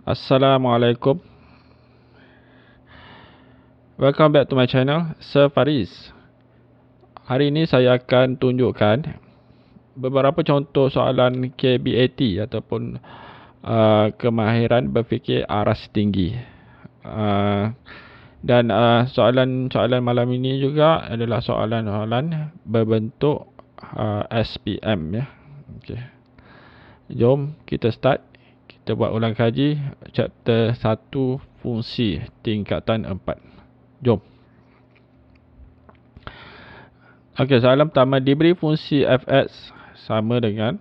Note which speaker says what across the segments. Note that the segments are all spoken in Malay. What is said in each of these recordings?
Speaker 1: Assalamualaikum. Welcome back to my channel, Sir Faris. Hari ini saya akan tunjukkan beberapa contoh soalan KBAT ataupun kemahiran berfikir aras tinggi. Dan soalan malam ini juga adalah soalan-soalan berbentuk SPM ya. Okey. Jom kita start. Kita buat ulang kaji chapter 1 fungsi tingkatan 4. Jom. Okey, soalan pertama, diberi fungsi fx sama dengan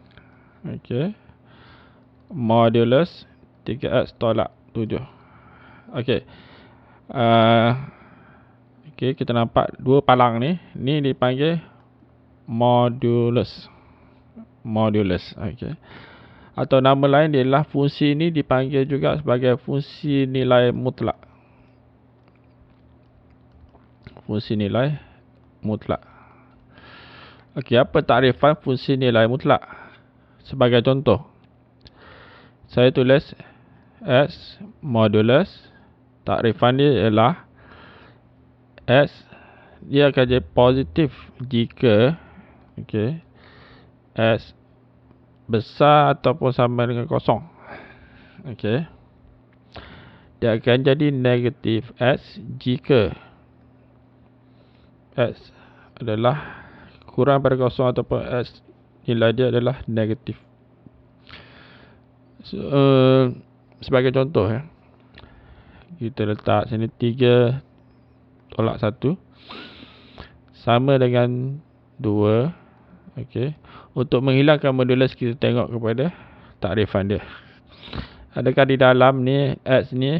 Speaker 1: modulus 3x tolak 7. Okey. Kita nampak dua palang ni. Ni dipanggil modulus. Okey. Atau nama lain ialah fungsi ini dipanggil juga sebagai fungsi nilai mutlak. Fungsi nilai mutlak. Okey, apa takrifan fungsi nilai mutlak? Sebagai contoh, saya tulis S modulus, takrifan dia ialah S dia akan jadi positif jika S besar ataupun sama dengan kosong. Okey. Dia akan jadi negatif S jika S adalah kurang daripada kosong ataupun S nilai dia adalah negatif. Sebagai contoh ya. Kita letak sini 3 tolak 1 sama dengan 2. Okey. Untuk menghilangkan modulus, kita tengok kepada takrifan dia. Adakah di dalam ni X ni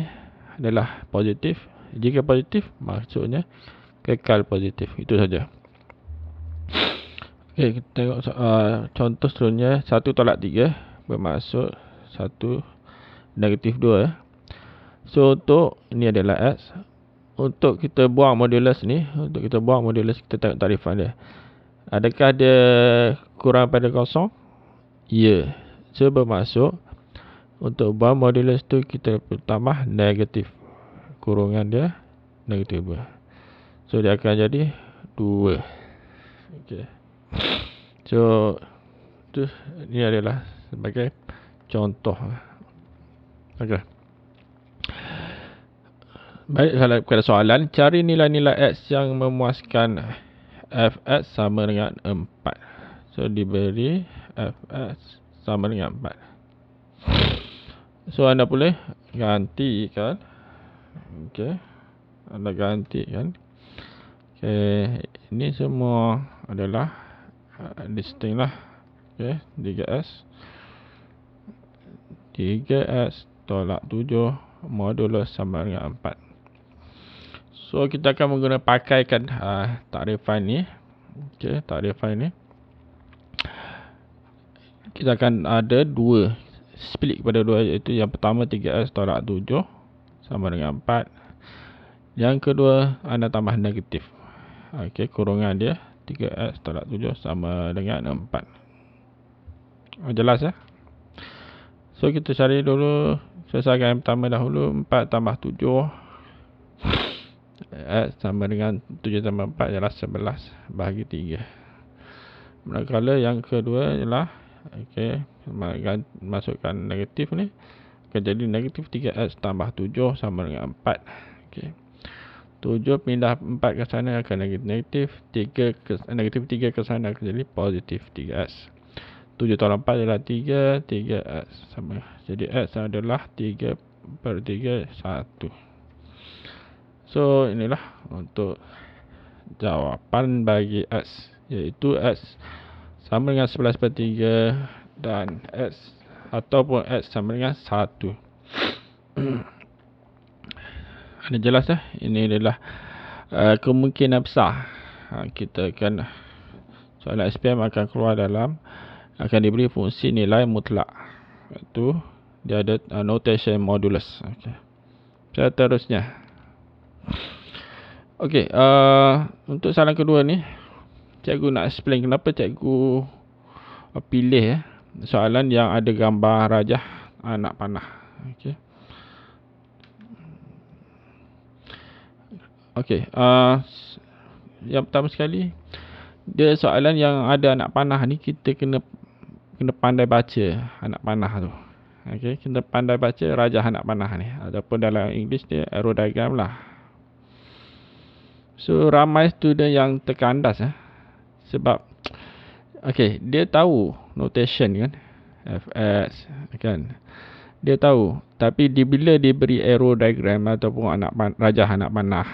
Speaker 1: adalah positif? Jika positif, maksudnya kekal positif. Itu saja. Okey, kita tengok contoh seterusnya. 1 tolak 3 bermaksud 1 negatif 2 ya. So untuk ini adalah X. Untuk kita buang modulus ni, kita tengok takrifan dia. Adakah dia kurang pada kosong? Ya. So bermaksud untuk buang modulus tu kita tambah negatif. Kurungan dia negatif 2. So dia akan jadi 2. Okey. So tu ini adalah sebagai contoh. Okey. Baik, kepada soalan, cari nilai-nilai X yang memuaskan fx sama dengan 4. So diberi fx sama dengan 4. So anda boleh gantikan. Okey. Anda gantikan. Okey, ini semua adalah distinct lah. Okey, 3x tolak 7 modulus sama dengan 4. So kita akan menggunakan pakaikan takrifan ni. Okey, takrifan ni kita akan ada dua, split kepada dua, iaitu yang pertama 3x tolak 7 sama dengan 4. Yang kedua anda tambah negatif. Okey, kurungan dia 3x tolak 7 sama dengan 4. Jelas ya? So kita cari dulu, selesaikan yang pertama dahulu. 4 tambah 7 X sama dengan 7 tambah 4 ialah 11 bahagi 3. Manakala yang kedua ialah masukkan negatif ni, akan jadi negatif 3x tambah 7 sama dengan 4. Okey. 7 pindah 4 ke sana akan negatif 3 ke negatif 3 ke sana akan jadi positif 3x. 7 tolak 4 ialah 3, 3x sama. Jadi x adalah 3/3 1. So inilah untuk jawapan bagi X, iaitu X sama dengan 11/3 dan X ataupun X sama dengan 1. Ada jelas ya? Ini adalah kemungkinan besar kita akan soalan SPM akan keluar dalam, akan diberi fungsi nilai mutlak, iaitu dia ada notation modulus. Okey. Seterusnya. Okey, untuk soalan kedua ni, cikgu nak explain kenapa cikgu pilih soalan yang ada gambar rajah anak panah. Okey. Okey, yang pertama sekali, dia soalan yang ada anak panah ni, kita kena pandai baca anak panah tu. Okey, kita pandai baca rajah anak panah ni, ataupun dalam English dia arrow diagram lah. So ramai student yang terkandas sebab okey, dia tahu notation kan, fs kan, dia tahu, tapi bila dia beri arrow diagram ataupun rajah anak panah,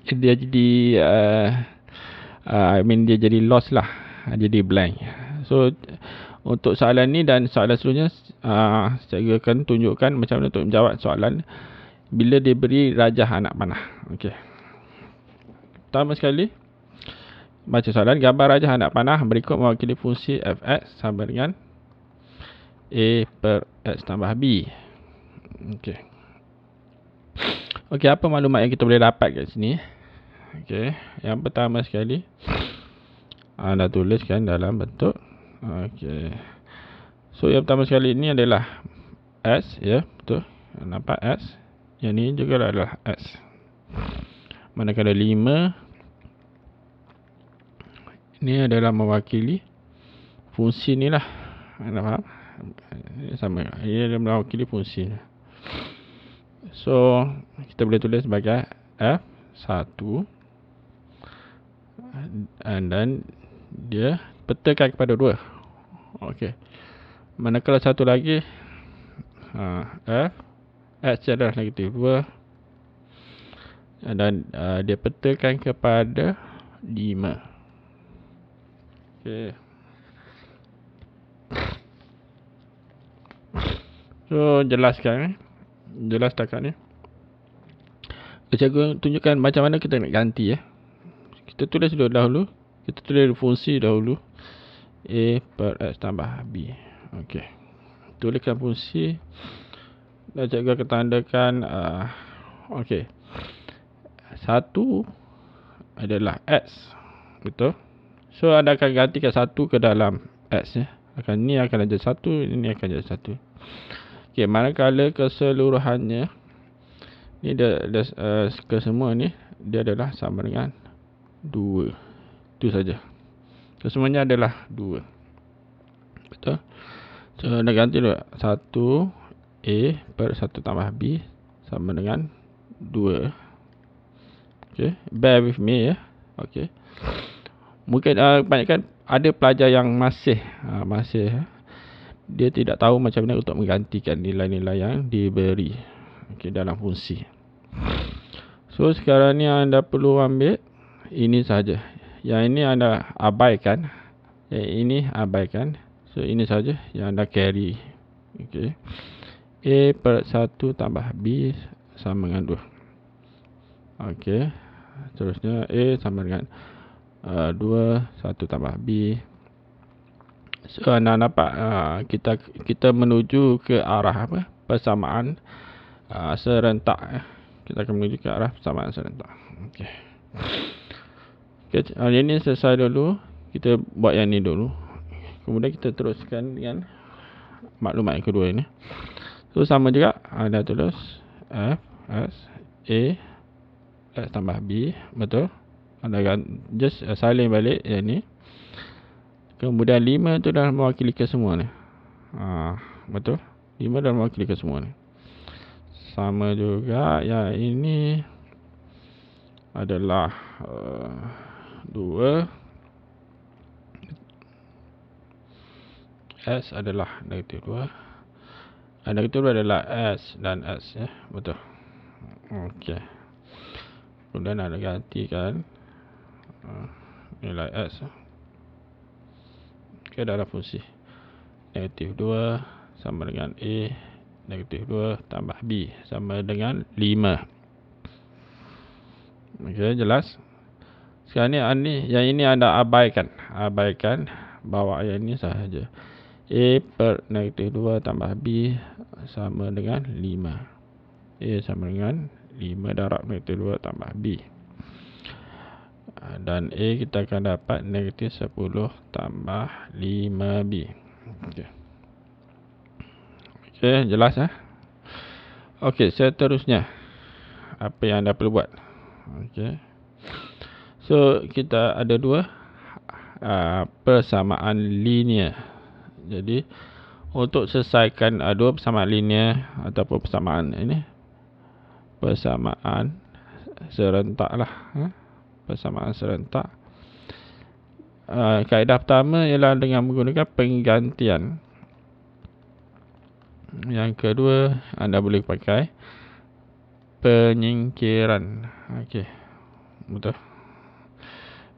Speaker 1: dia jadi dia jadi lost lah, jadi blank. So untuk soalan ni dan soalan seterusnya, saya akan tunjukkan macam mana untuk menjawab soalan bila dia beri rajah anak panah. Okey, pertama sekali, baca soalan. Gambar rajah anak panah berikut mewakili fungsi fx sama dengan a per x tambah b. Okey. Okey, apa maklumat yang kita boleh dapat kat sini? Okey, yang pertama sekali, anda tuliskan dalam bentuk. Okey. So yang pertama sekali ini adalah s, ya, betul. Nampak s. Yang ni juga adalah s. Manakala 5 ini adalah mewakili fungsi ni lah. Anda faham? Ini sama. Ini adalah mewakili fungsi. So kita boleh tulis sebagai f1, dan dia petakan kepada 2. Okey. Manakala satu lagi, f x adalah negatif 2, dan dia petakan kepada 5. Okey. So jelaskan, jelas setakat ni. Cikgu tunjukkan macam mana kita nak ganti. Kita tulis dahulu. Kita tulis fungsi dahulu, a per x tambah b. Okey, tuliskan fungsi dan cikgu akan tandakan. Okey, 1 adalah x, betul. So anda akan gantikan 1 ke dalam x, ni akan jadi 1, ini akan jadi 1. Okey, manakala keseluruhannya ni dia kesemua ni dia adalah sama dengan 2. Itu saja. Kesemuanya adalah 2. Betul? So anda ganti dulu. 1 a per 1 tambah b sama dengan 2. Okey, bear with me, ya. Okey. Mungkin kebanyakan ada pelajar yang masih dia tidak tahu macam mana untuk menggantikan nilai-nilai yang diberi, okey, dalam fungsi. So sekarang ni anda perlu ambil ini saja. Yang ini anda abaikan. Yang ini abaikan. So ini saja yang anda carry. Okey. A per 1 tambah B sama dengan 2. Okey. Seterusnya A sama dengan 2, 1 tambah B. So anda nampak kita menuju ke arah apa? Persamaan serentak. Kita akan menuju ke arah persamaan serentak. Okey. Okay, yang ni selesai dulu. Kita buat yang ni dulu. Kemudian kita teruskan dengan maklumat yang kedua ini. So sama juga, anda tulis f s a x tambah b, betul. Anda akan just salin balik yang ni. Kemudian 5 tu dah mewakili kesemua ni. Betul. 5 dah mewakili kesemua ni. Sama juga yang ini adalah 2. S adalah negatif 2. Negatif 2 adalah S dan S, ya. Betul. Okey. Kemudian anda gantikan nilai S ke dalam fungsi. Negatif 2 sama dengan A. Negatif 2 tambah B sama dengan 5. Okey, jelas. Sekarang ni yang ini anda abaikan. Abaikan, bawa yang ini sahaja. A per negatif 2 tambah B sama dengan 5. A sama dengan 5 darab negatif 2 tambah B. Dan A kita akan dapat negatif 10 tambah 5B. Okey. Okey, jelas. Okey, seterusnya apa yang anda perlu buat? Okey. So kita ada dua persamaan linear. Jadi untuk selesaikan dua persamaan linear ataupun persamaan ini, persamaan serentak lah, persamaan serentak. Kaedah pertama ialah dengan menggunakan penggantian. Yang kedua, anda boleh pakai penyingkiran. Okey, betul.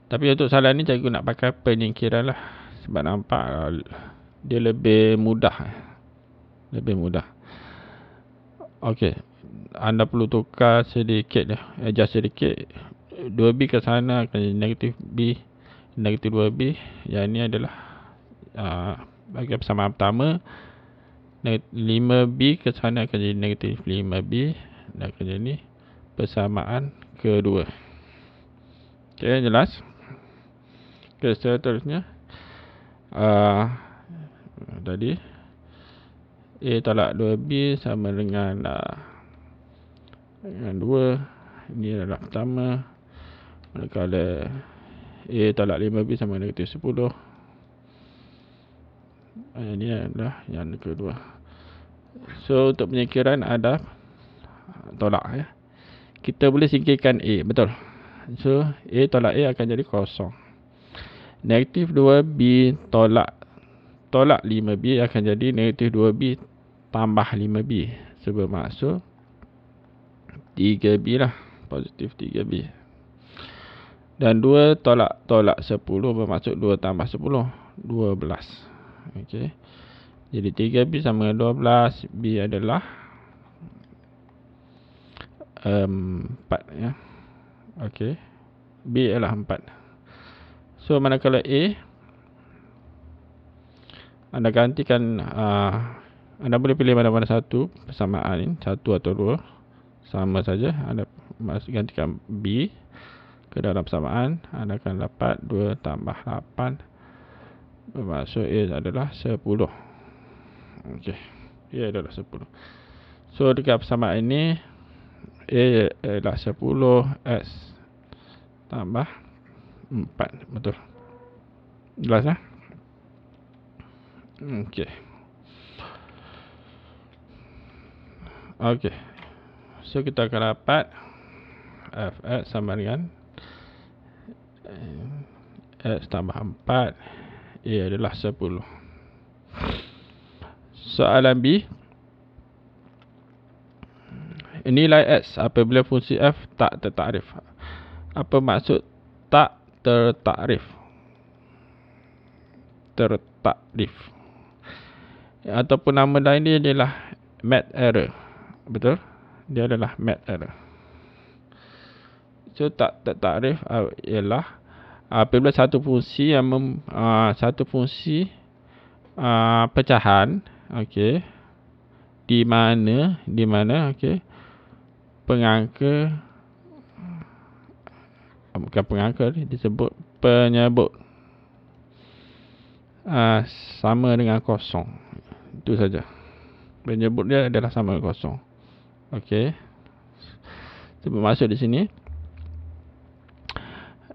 Speaker 1: Tapi untuk soalan ni cikgu nak pakai penyingkiran lah, sebab nampak dia lebih mudah. Lebih mudah. Okey, anda perlu tukar sedikit, adjust sedikit. 2B ke sana akan jadi negatif B, negatif 2B. Yang ni adalah bagi persamaan pertama. 5B ke sana akan jadi negatif 5B. Dan akan jadi persamaan kedua. Okey, jelas? Okey, seterusnya tadi A tolak 2B sama dengan 2. Ini adalah pertama. Manakala A tolak 5B sama dengan negatif 10. Ini adalah yang kedua. So untuk penyingkiran ada tolak, ya. Kita boleh singkirkan A, betul. So A tolak A akan jadi kosong. Negatif 2B tolak 5B akan jadi negatif 2B tambah 5B. So bermaksud 3B lah. Positif 3B. Dan 2 tolak 10 bermaksud 2 tambah 10. 12. Okey. Jadi 3B sama dengan 12. B adalah 4, ya. Okey. B adalah 4. So manakala A, anda gantikan, anda boleh pilih mana-mana satu persamaan ini, 1 atau 2, sama saja. Anda gantikan B ke dalam persamaan, anda akan dapat 2 tambah 8 bermaksud A adalah 10. Okey, A adalah 10. So dekat persamaan ini A adalah 10, S tambah 4. Betul. Jelas, ya? Okey. Okey. So kita akan dapat Fx sama dengan S tambah 4. A adalah 10. Soalan B. Nilai X apabila fungsi F tak tertakrif. Apa maksud tak tertakrif? Tertakrif. Ataupun nama lain dia adalah math error. Betul? Dia adalah math error. So tak tertakrif ialah apabila satu fungsi yang satu fungsi pecahan, okey, di mana okey, pengangka, bukan pengangka, disebut penyebut sama dengan kosong. Itu saja. Penyebut dia adalah sama dengan kosong. Okey. So bermaksud di sini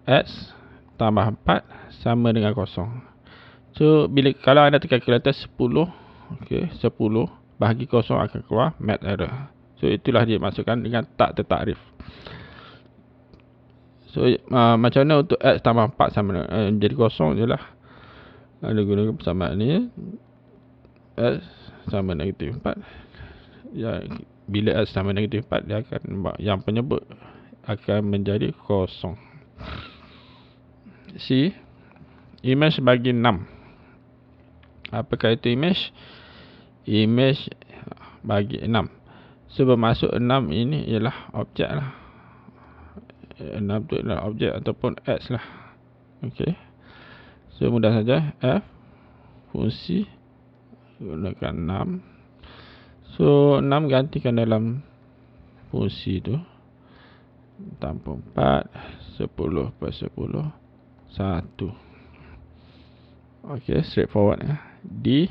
Speaker 1: X tambah 4 sama dengan kosong. So kalau anda tekan kalkulator 10, okey, 10 bahagi kosong akan keluar math error. So itulah dia maksudkan dengan tak tertakrif. So macam mana untuk X tambah 4 sama dengan jadi kosong je lah. Ada gunakan persamaan ni, X sama negatif 4. Ya, bila X sama negatif 4, dia akan, yang penyebut akan menjadi kosong. C. Image bagi 6. Apakah itu image? Image bagi 6. So bermaksud 6 ini ialah objek lah. 6 tu adalah objek ataupun X lah. Okey. So mudah saja. F fungsi gunakan 6. So 6 gantikan dalam fungsi tu tanpa 4, 10 per 10, 1. Okey, straightforward, ya. D.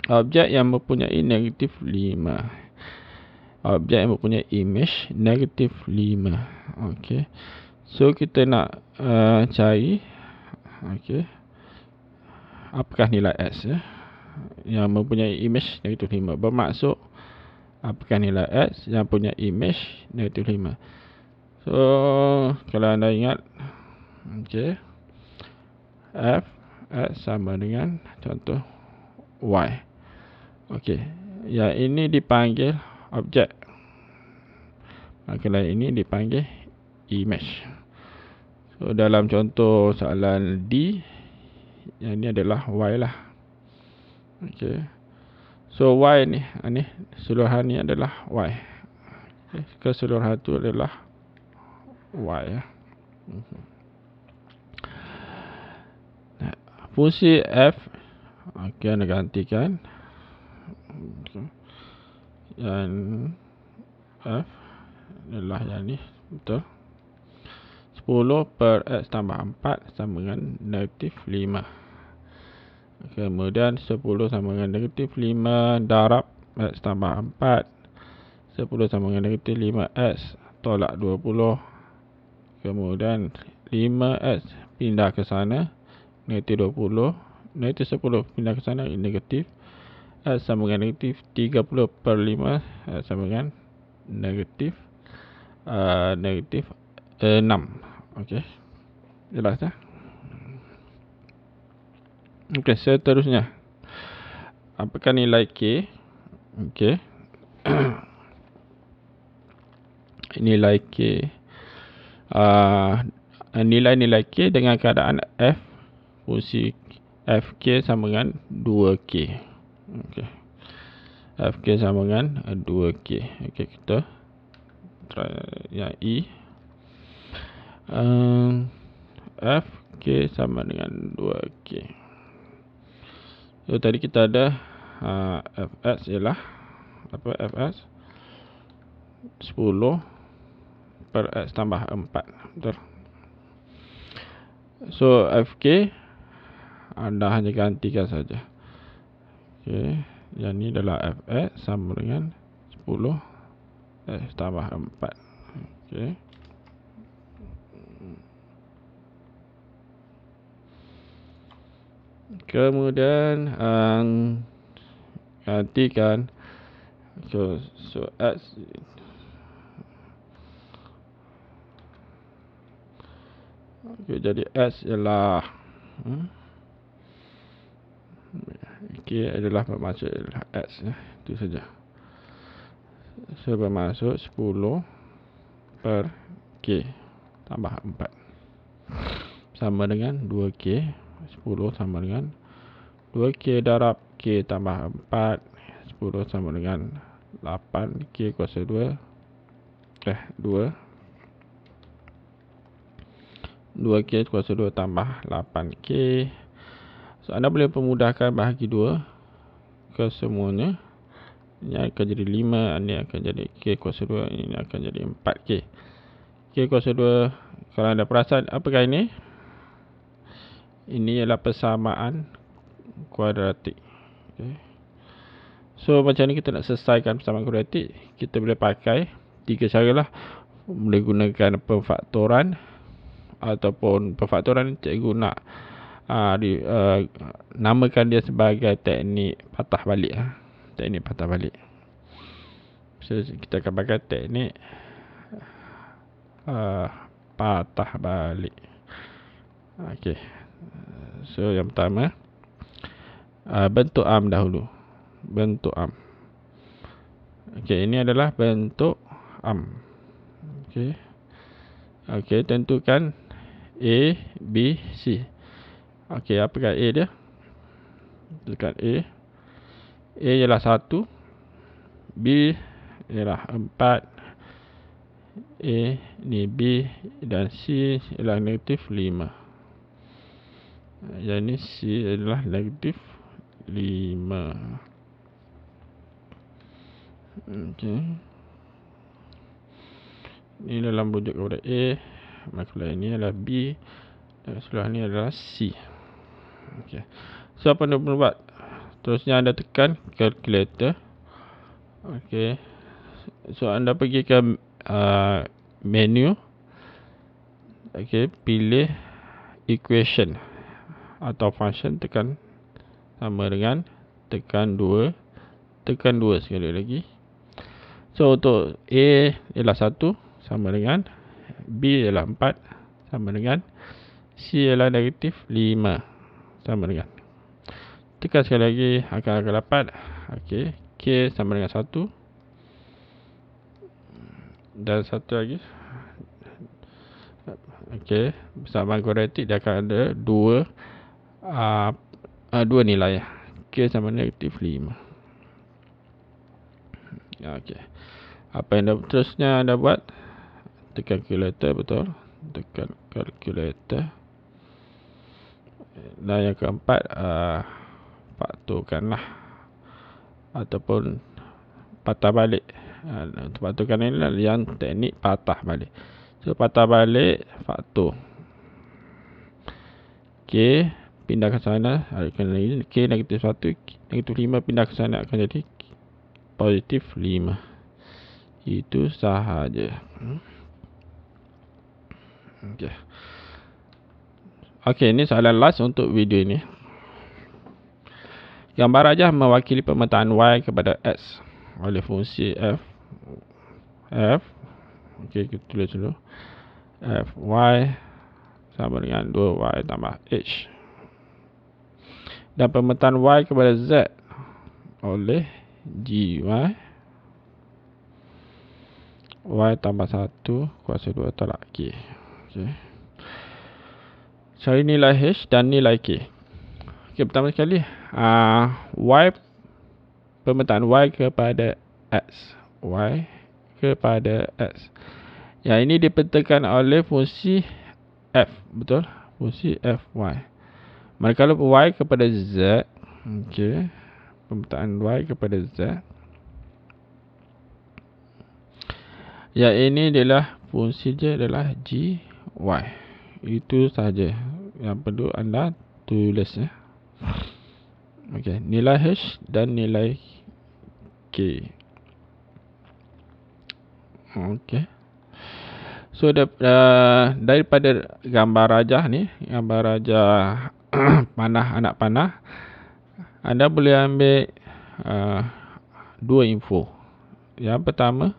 Speaker 1: Objek yang mempunyai negatif 5. objek yang mempunyai image negatif 5. Okey. So kita nak cari apakah nilai S yang mempunyai image negatif 5. Bermaksud apakah nilai X yang punya image negatif 5. So kalau anda ingat, F X sama dengan contoh Y. Yang ini dipanggil objek, kalau ini dipanggil image. So dalam contoh soalan D, yang ini adalah Y lah. So Y ni, keseluruhan ni adalah Y. Keseluruhan tu adalah Y. Fungsi F, anda gantikan yang F adalah yang ni, betul. 10 per X tambah 4 sama dengan negatif 5. Kemudian 10 sama dengan negatif 5 darab X tambah 4. 10 sama dengan negatif 5X tolak 20. Kemudian 5X pindah ke sana, negatif 20. Negatif 10 pindah ke sana, negatif. X sama dengan negatif 30 per 5. X sama dengan negatif 6. Jelas tak? Seterusnya, apakah nilai K? Nilai K, nilai-nilai K dengan keadaan F, fungsi Fk sama dengan 2K. Fk sama dengan 2K. Kita try yang E. Fk sama dengan 2K. So tadi kita ada Fx ialah Fx 10 per X tambah 4. Betul. So Fk anda hanya gantikan saja. Yang ni adalah Fx sama dengan 10 X tambah 4. Kemudian gantikan so X jadi S ialah K adalah bermaksud X itu saja. So bermaksud 10 per K tambah 4 sama dengan 2K. 10 sama dengan 2K darab K tambah 4. 10 sama dengan 8. K kuasa 2. 2K kuasa 2 tambah 8K. So anda boleh pemudahkan bahagi 2 ke semuanya. Ini akan jadi 5. Ini akan jadi K kuasa 2. Ini akan jadi 4K. K kuasa 2. Kalau anda perasan, apakah ini? Ini ialah persamaan kuadratik. So macam ni kita nak selesaikan persamaan kuadratik. Kita boleh pakai 3 cara lah. Boleh gunakan pemfaktoran, ataupun pemfaktoran cikgu nak namakan dia sebagai teknik patah balik. Teknik patah balik. So kita akan pakai teknik patah balik. So yang pertama, bentuk am dahulu. Bentuk am. Ini adalah bentuk am. Tentukan A, B, C. Apakah A dia? Tentukan A. A ialah 1. B ialah 4. A ni B dan C ialah negatif 5. Yang ni C adalah negatif 5. Ini dalam rujuk kepada A. Maka ini adalah B. Dan sebelah ni adalah C. So apa anda perlu buat? Terusnya anda tekan calculator. So anda pergi ke menu. Okey, pilih equation atau function, tekan sama dengan, tekan 2 sekali lagi. So untuk A ialah 1 sama dengan, B ialah 4 sama dengan, C ialah negatif 5 sama dengan. Tekan sekali lagi akan dapat. Okey, K sama dengan 1 dan satu lagi. Okey, persamaan kuadratik dia akan ada dua nilai. K sama negatif 5. Okey. Apa yang terusnya anda buat? Tekan calculator, betul. Tekan calculator. Dan yang keempat, faktorkanlah ataupun patah balik. Untuk faktorkan ini yang teknik patah balik. So patah balik, faktor K pindah ke sana akan jadi K negatif 1, negatif 5 pindah ke sana akan jadi positif 5. Itu sahaja. Okey, ini soalan last untuk video ini. Gambar rajah mewakili pemetaan Y kepada X oleh fungsi f. Okey, kita tulis dulu. Fy sama dengan 2y tambah h. Dan pemetaan y kepada z oleh gy. Y tambah 1 kuasa 2 tolak k. Okay. Cari nilai h dan nilai k. Okay, pertama sekali, y, pemetaan y kepada x. Y kepada x. Yang ini dipetakan oleh fungsi f, betul? Fungsi fy. Manakala y kepada z, okey, pemetaan y kepada z. Yang ini adalah fungsi je adalah gy. Itu sahaja yang perlu anda tulis ya. Okey, nilai h dan nilai k. Okey. So daripada gambar rajah ni, gambar rajah panah, anak panah, anda boleh ambil dua info. Yang pertama,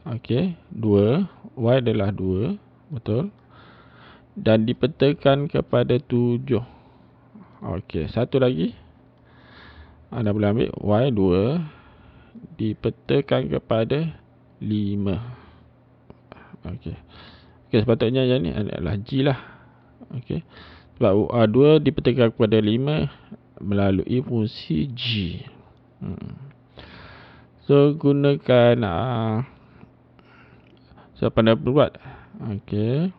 Speaker 1: okey, 2, y adalah 2, betul? Dan dipetakan kepada 7. Okey, satu lagi, anda boleh ambil y 2 dipetakan kepada 5. Okey. Okey, sepatutnya yang ni adalah G lah. Okey. Sebab 2 dipetakan kepada 5 melalui fungsi G. So gunakan siapa anda perlu buat? Okey.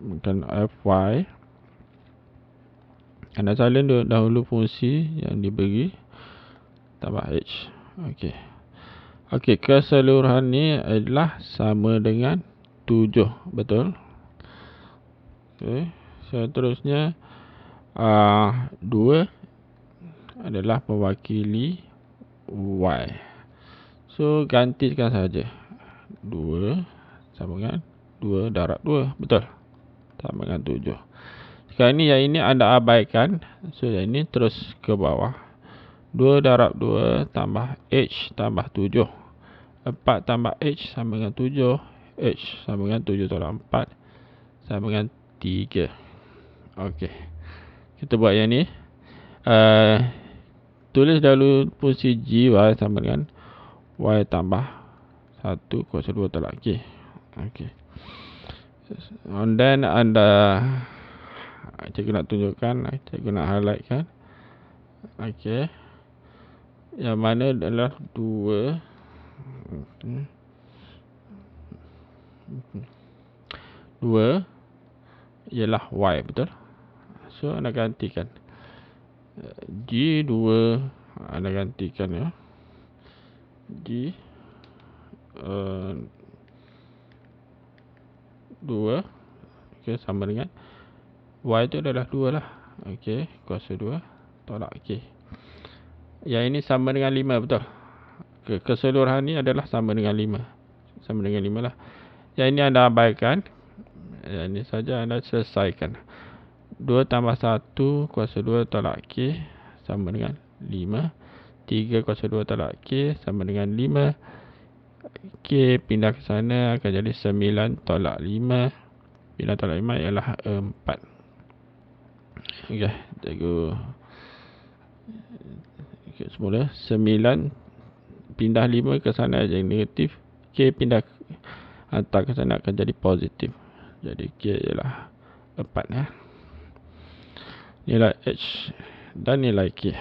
Speaker 1: Bukan fy. Anda salin dahulu fungsi yang diberi tambah h. Okey. Okey, keseluruhan ni adalah sama dengan 7, betul? Okey, seterusnya 2 adalah mewakili y. So gantikan saja. 2 sama dengan 2 darab 2, betul? Sama dengan 7. Sekarang ni yang ini anda abaikan. So yang ini terus ke bawah. 2 darab 2 tambah h tambah 7. 4 tambah h sama dengan 7. H sama dengan 7 tolak 4 sama dengan 3. Okey, kita buat yang ni. Tulis dahulu fungsi g y sama dengan y tambah 1 kuasa 2 tolak k. Okey. And then anda, cikgu nak tunjukkan, cikgu nak highlight kan. Okey. Yang mana adalah 2 ialah y, betul? So anda gantikan G2, anda gantikan ya G 2. Okey, sama dengan y itu adalah 2 lah. Okey, kuasa 2 tolak k. Yang ini sama dengan 5, betul? keseluruhan ni adalah sama dengan 5. Sama dengan 5 lah. Yang ini anda abaikan. Yang ini saja anda selesaikan. 2 tambah 1 kuasa 2 tolak K sama dengan 5. 3 kuasa 2 tolak K sama dengan 5. K pindah ke sana akan jadi 9 tolak 5. 9 tolak 5 ialah 4. Okey, cikgu semula 9 pindah 5 ke sana jadi negatif. K pindah hantar ke sana akan jadi positif. Jadi K ialah 4 ya. Nilai H dan nilai K.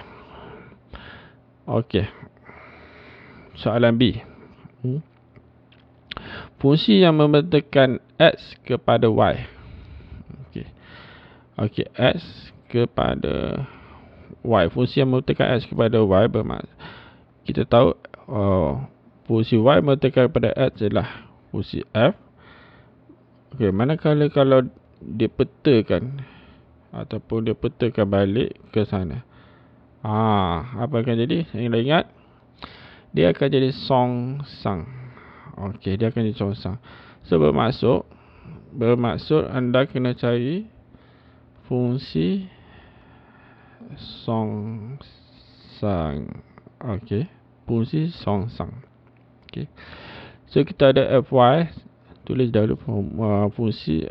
Speaker 1: Okey. Soalan B. Fungsi yang membentangkan X kepada Y. Okey, X kepada Y. Fungsi yang membentangkan X kepada Y bermaksud kita tahu fungsi Y membentangkan kepada X adalah fungsi F. Okey, manakala kalau dia petakan ataupun dia petakan balik ke sana. Apa akan jadi? Saya ingat dia akan jadi songsang. Okey, dia akan jadi songsang. So bermaksud anda kena cari fungsi songsang. Okey, fungsi songsang. Okey. So kita ada fy, tulis dahulu fungsi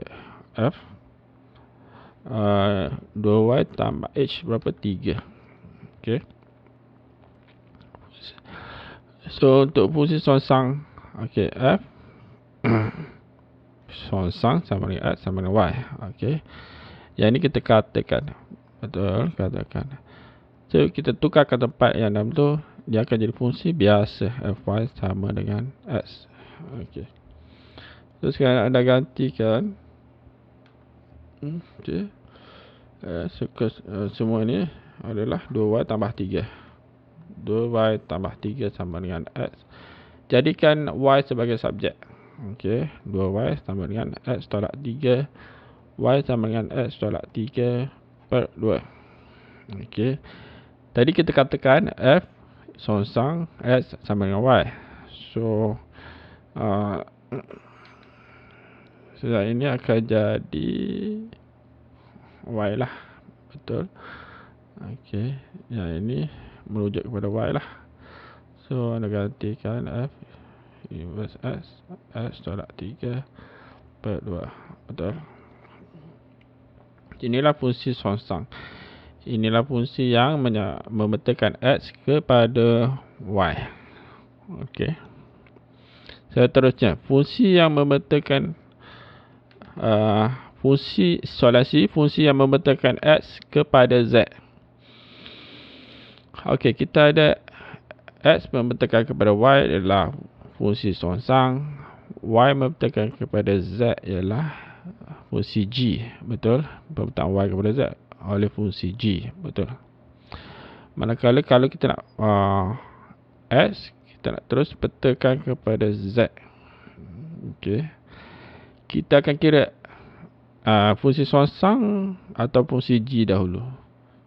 Speaker 1: f 2y tambah h berapa? 3. Okey. So untuk fungsi songsang, okey, f songsang sama dengan x sama dengan y. Okey. Yang ni kita katakan. Betul, katakan. So kita tukarkan tempat yang dalam tu, dia akan jadi fungsi biasa fy sama dengan x. Okey. So sekarang anda gantikan okey. Semua ni adalah 2y tambah 3. 2y tambah 3 sama dengan x. Jadikan y sebagai subjek. Okey, 2y sama dengan x tolak 3. Y sama dengan x tolak 3 per 2. Okey. Tadi kita katakan f songsang x sama dengan y. So sudah ini akan jadi y lah. Betul. Okey, yang ini merujuk kepada y lah. So anda gantikan f inverse x tolak 3 per 2. Betul. Inilah fungsi songsang. Inilah fungsi yang membentangkan x kepada y. Okey. Seterusnya, fungsi yang membentangkan fungsi yang membentangkan x kepada z. Okey, kita ada x membentangkan kepada y adalah fungsi songsang, y membentangkan kepada z ialah fungsi g. Betul? Pembentang y kepada z oleh fungsi g. Betul. Manakala kalau kita nak x, kita nak terus petakan kepada z. Okey. Kita akan kira fungsi songsang atau fungsi g dahulu.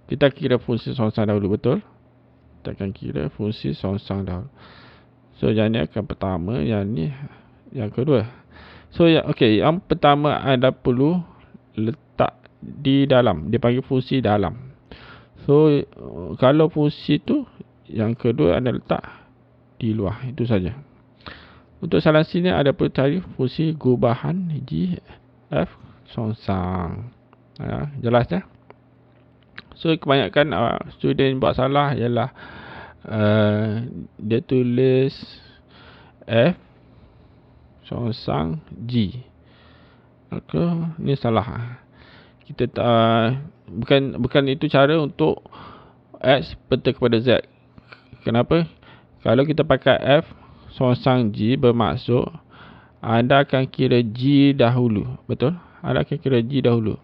Speaker 1: Kita kira fungsi songsang dahulu, betul? Kita akan kira fungsi songsang dahulu. So yang ni akan pertama, yang ni yang kedua. So okey, yang pertama anda perlu letak di dalam, dipanggil fungsi dalam. So kalau fungsi tu, yang kedua anda letak di luar, itu saja. Untuk salah sini ada perlu cari fungsi gubahan g f songsang. Jelas ya? So kebanyakan student buat salah ialah dia tulis f songsang g. Maka ni salah. Kita bukan itu cara untuk x peta kepada z. Kenapa? Kalau kita pakai f songsang g, bermaksud anda akan kira g dahulu. Betul? Anda akan kira g dahulu.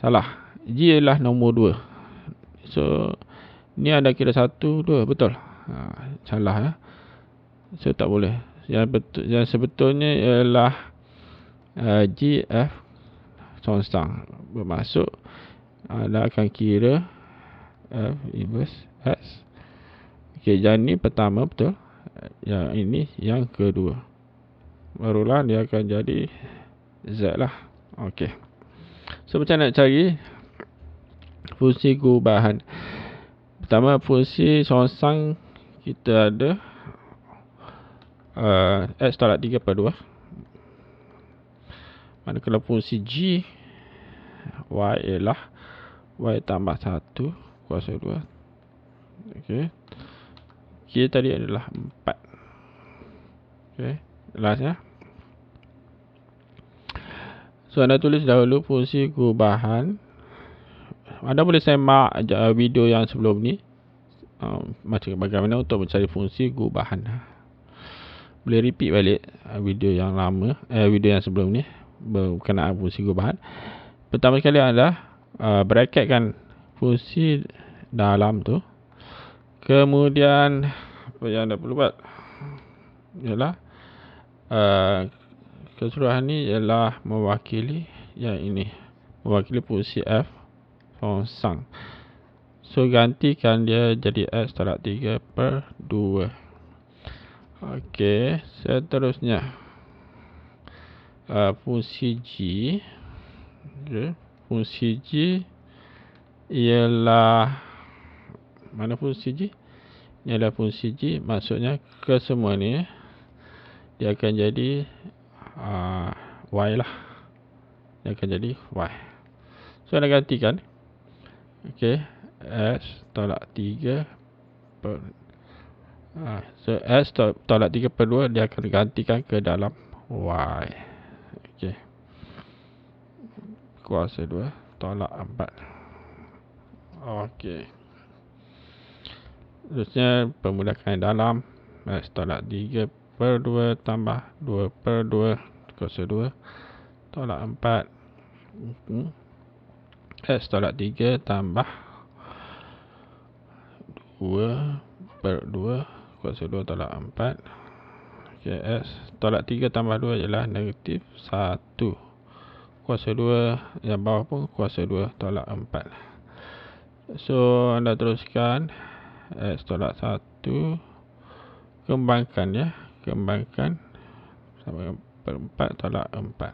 Speaker 1: Salah. G ialah nombor 2. So ni anda kira 1, 2. Betul? Salah ya. So tak boleh. Yang sebetulnya ialah g f songsang. Bermaksud anda akan kira f inverse x. Okey, yang ni pertama, betul? yang ini yang kedua. Barulah dia akan jadi Z lah. Okey. So macam nak cari fungsi gubahan. Pertama, fungsi songsang kita ada X tolak 3/2. Manakala fungsi G Y ialah Y tambah 1 kuasa 2. Okey. K tadi adalah 4. Okey. Last ya. So anda tulis dahulu fungsi gubahan. Anda boleh semak video yang sebelum ni, macam bagaimana untuk mencari fungsi gubahan. Boleh repeat balik video yang lama, video yang sebelum ni berkenaan fungsi gubahan. Pertama sekali adalah bracketkan fungsi dalam tu. Kemudian apa yang anda perlu buat ialah keseluruhan ni ialah mewakili yang ini, mewakili fungsi f songsang. So gantikan dia jadi X tolak 3/2. Okey, seterusnya fungsi G. Fungsi G ialah, mana fungsi G? Ini adalah fungsi G, maksudnya kesemua ni dia akan jadi Y lah. Dia akan jadi Y. So anda gantikan. Okey, X tolak 3 so X tolak 3/2 dia akan gantikan ke dalam Y. Okey, kuasa 2 tolak 4. Okey. Terusnya permudahkan dalam X tolak 3/2 tambah 2/2 kuasa 2 tolak 4. X tolak 3 tambah 2/2 kuasa 2 tolak 4. Okay, X tolak 3 tambah 2 ialah negatif 1 kuasa 2, yang bawah pun kuasa 2 tolak 4. So anda teruskan X tolak 1, kembangkan ya, kembangkan sama dengan 4 tolak 4.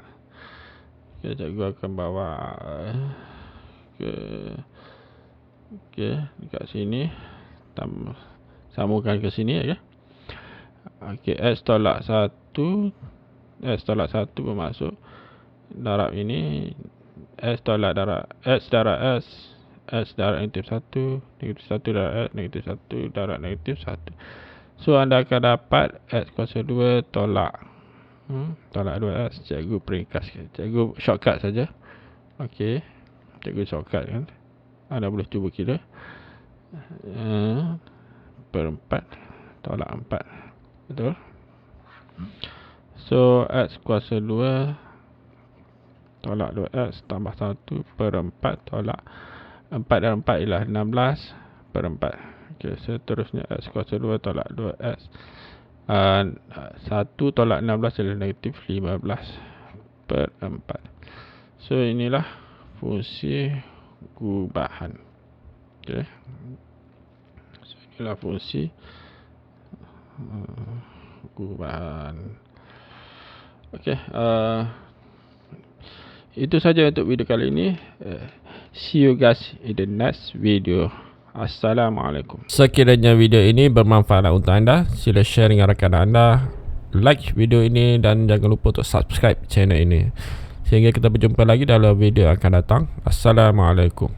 Speaker 1: Okay, cikgu akan bawa dekat sini, sambungkan ke sini ya. Okey, X tolak 1 bermaksud darab ini X tolak darab X darab X darab negatif 1, negatif 1 darab X, negatif 1 darab negatif 1. So anda akan dapat X kuasa 2 tolak 2X. Cikgu peringkas, cikgu shortcut saja. Okey, cikgu shortcut kan. Anda boleh cuba kira per 4 tolak 4. Betul? So X kuasa 2 tolak 2X tambah 1 per 4 tolak 4 dan 4 ialah 16 per 4. Okey, seterusnya X kuasa 2 tolak 2X 1 tolak 16 ialah negatif 15 per 4. So inilah fungsi gubahan. Okey, so inilah fungsi gubahan. Okey, itu saja untuk video kali ini. See you guys in the next video. Assalamualaikum. Sekiranya video ini bermanfaat untuk anda, sila share dengan rakan anda, like video ini dan jangan lupa untuk subscribe channel ini. Sehingga kita berjumpa lagi dalam video akan datang. Assalamualaikum.